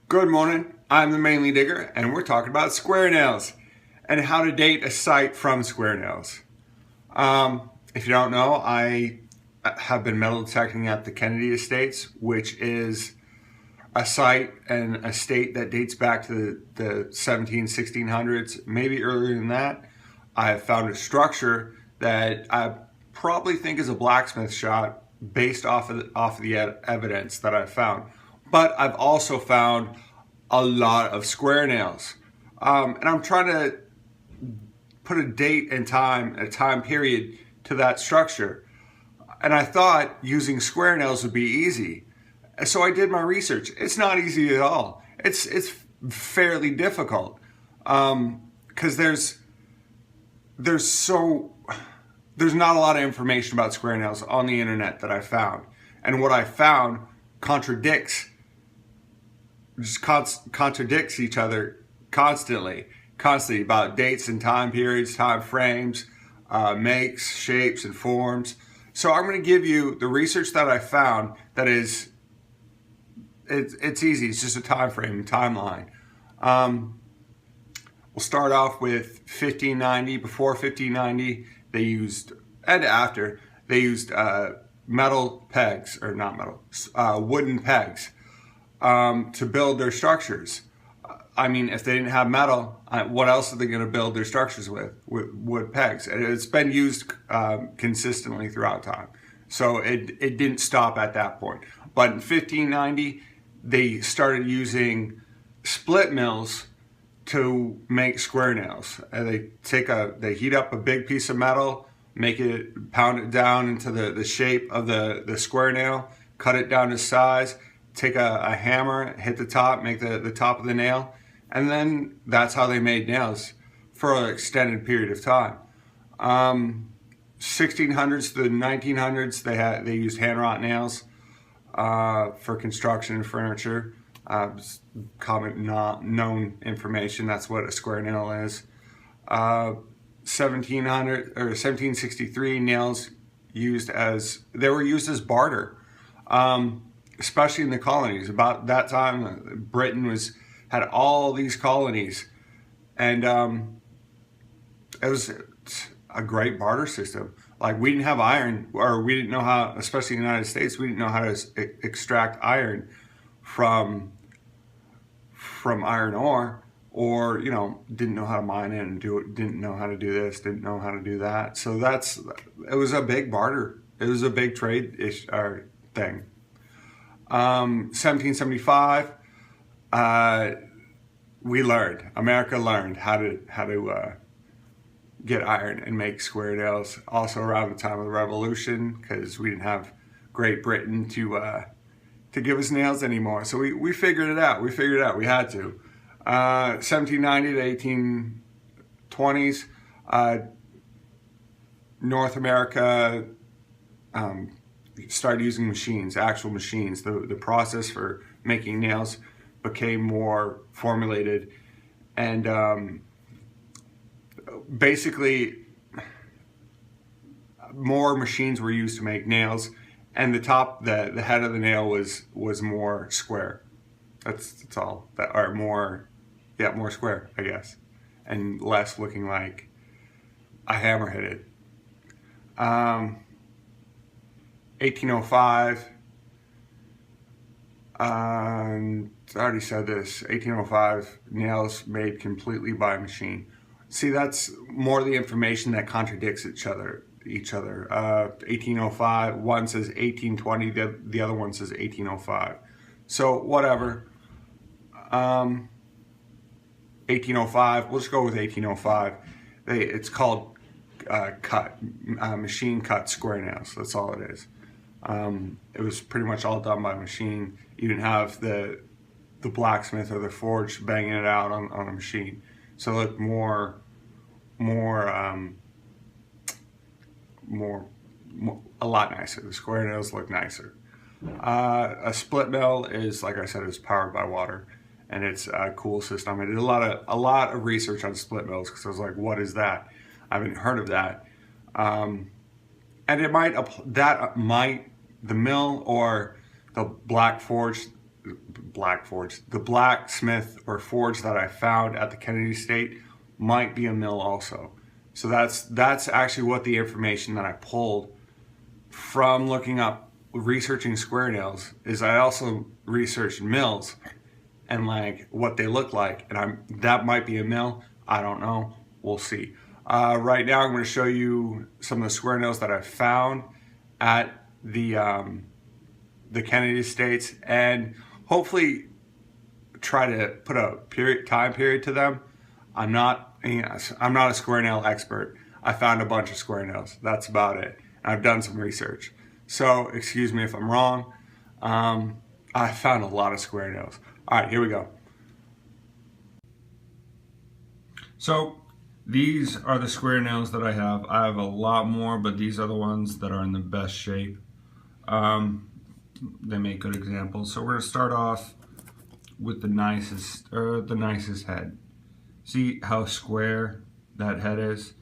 Good morning, I'm the Mainly Digger, and we're talking about square nails and how to date a site from square nails. If you don't know, I have been metal detecting at the Kennedy Estates, which is a site and a state that dates back to the 1600s, maybe earlier than that. I have found a structure that I probably think is a blacksmith shop based off of the evidence that I've found. But I've also found a lot of square nails. And I'm trying to put a date and time, a time period to that structure. And I thought using square nails would be easy. So I did my research. It's not easy at all. It's fairly difficult because there's not a lot of information about square nails on the internet that I found, and what I found contradicts each other constantly about dates and time periods, time frames, makes, shapes, and forms. So I'm going to give you the research that I found that is, it's easy. It's just a time frame, timeline. We'll start off with 1590. Before 1590, they used, and after, they used metal pegs, or not metal, wooden pegs to build their structures. I mean, if they didn't have metal, what else are they going to build their structures with wood pegs? And it's been used consistently throughout time. So it didn't stop at that point. But in 1590, they started using split mills to make square nails. And they heat up a big piece of metal, pound it down into the shape of the square nail, cut it down to size, take a hammer, hit the top, make the top of the nail, and then that's how they made nails for an extended period of time. 1600s to the 1900s, they used hand wrought nails for construction and furniture. Common, not known information. That's what a square nail is. 1700 or 1763, nails they were used as barter, especially in the colonies. About that time, Britain had all these colonies, and it was a great barter system. Like, we didn't have iron, or we didn't know how, especially in the United States, we didn't know how to extract iron from iron ore, or didn't know how to mine it and do it, didn't know how to do this, didn't know how to do that. So it was a big barter. It was a big trade thing. 1775, America learned how to get iron and make square nails. Also around the time of the Revolution, because we didn't have Great Britain to give us nails anymore. So we figured it out. We had to. 1790 to 1820s, North America started using machines, actual machines. The process for making nails became more formulated, and basically more machines were used to make nails, and the head of the nail was more square. That's all. More square, I guess, and less looking like a hammer hit it. 1805. I already said this. 1805, nails made completely by machine. See, that's more the information that contradicts each other. 1805, one says 1820, the other one says 1805. So whatever. 1805, we'll just go with 1805. It's called machine cut square nails. That's all it is. It was pretty much all done by machine. You didn't have the blacksmith or the forge banging it out on a machine. So it looked a lot nicer. The square nails look nicer. A split mill is, like I said, is powered by water, and it's a cool system. I did a lot of research on split mills because I was like, what is that? I haven't heard of that. And the mill or the black forge the blacksmith or forge that I found at the Kennedy Estate might be a mill also. So that's actually what the information that I pulled from looking up, researching square nails, is I also researched mills and like what they look like, and that might be a mill. I don't know. We'll see. Right now, I'm going to show you some of the square nails that I found at the Kennedy Estates, and hopefully try to put a time period to them. I'm not a square nail expert. I found a bunch of square nails. That's about it. And I've done some research. So excuse me if I'm wrong. I found a lot of square nails. All right, here we go. So these are the square nails that I have. I have a lot more, but these are the ones that are in the best shape. They make good examples. So we're gonna start off with the nicest head. See how square that head is?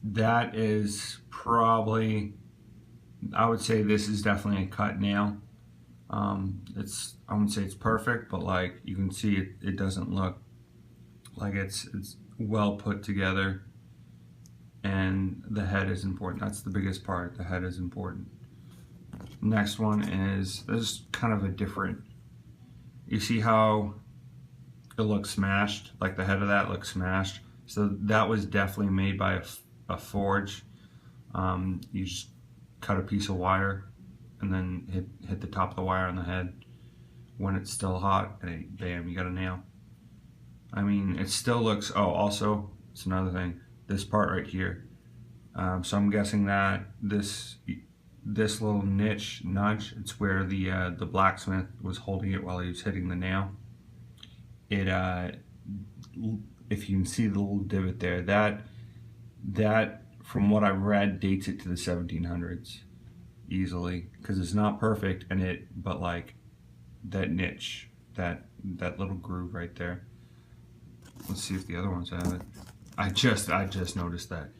That is probably, I would say this is definitely a cut nail. I wouldn't say it's perfect, but like you can see it doesn't look like it's well put together, and the head is important. That's the biggest part. The head is important. Next one is, this is kind of a different, you see how it looks smashed, like the head of that looks smashed. So that was definitely made by a forge. You just cut a piece of wire and then hit the top of the wire on the head when it's still hot, and bam, you got a nail. I mean, it still looks, oh, also, it's another thing, this part right here. So I'm guessing that this little nudge, it's where the blacksmith was holding it while he was hitting the nail. If you can see the little divot there, that from what I read dates it to the 1700s easily, because it's not perfect, but like that niche, that little groove right there. Let's see if the other ones have it. I just noticed that.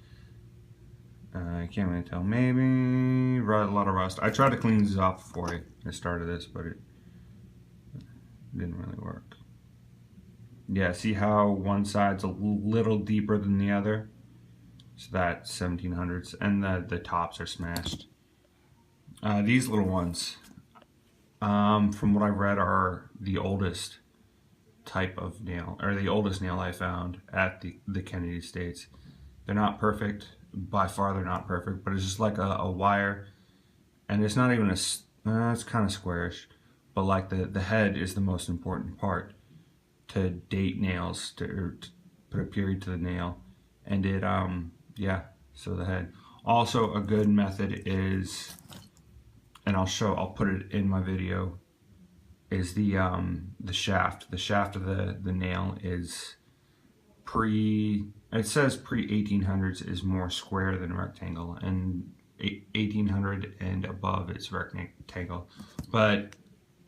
I can't really tell. Maybe a lot of rust. I tried to clean these off before I started this, but it didn't really work. Yeah, see how one side's a little deeper than the other? So that's 1700s, and the tops are smashed. These little ones, from what I read, are the oldest type of nail, or the oldest nail I found at the Kennedy Estates. They're not perfect. By far they're not perfect, but it's just like a wire, and it's not even it's kind of squarish, but like the head is the most important part to date nails, to put a period to the nail. And it yeah, so the head. Also a good method is, and I'll put it in my video, is the shaft. The shaft of the nail is it says pre-1800s is more square than rectangle, and 1800 and above is rectangle. But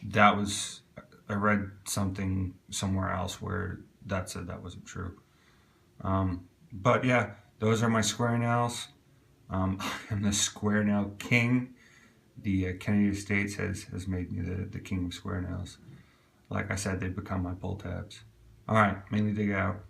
I read something somewhere else where that said that wasn't true. But yeah, those are my square nails. I'm the square nail king. The Kennedy Estates has made me the king of square nails. Like I said, they've become my pull tabs. All right, mainly dig out.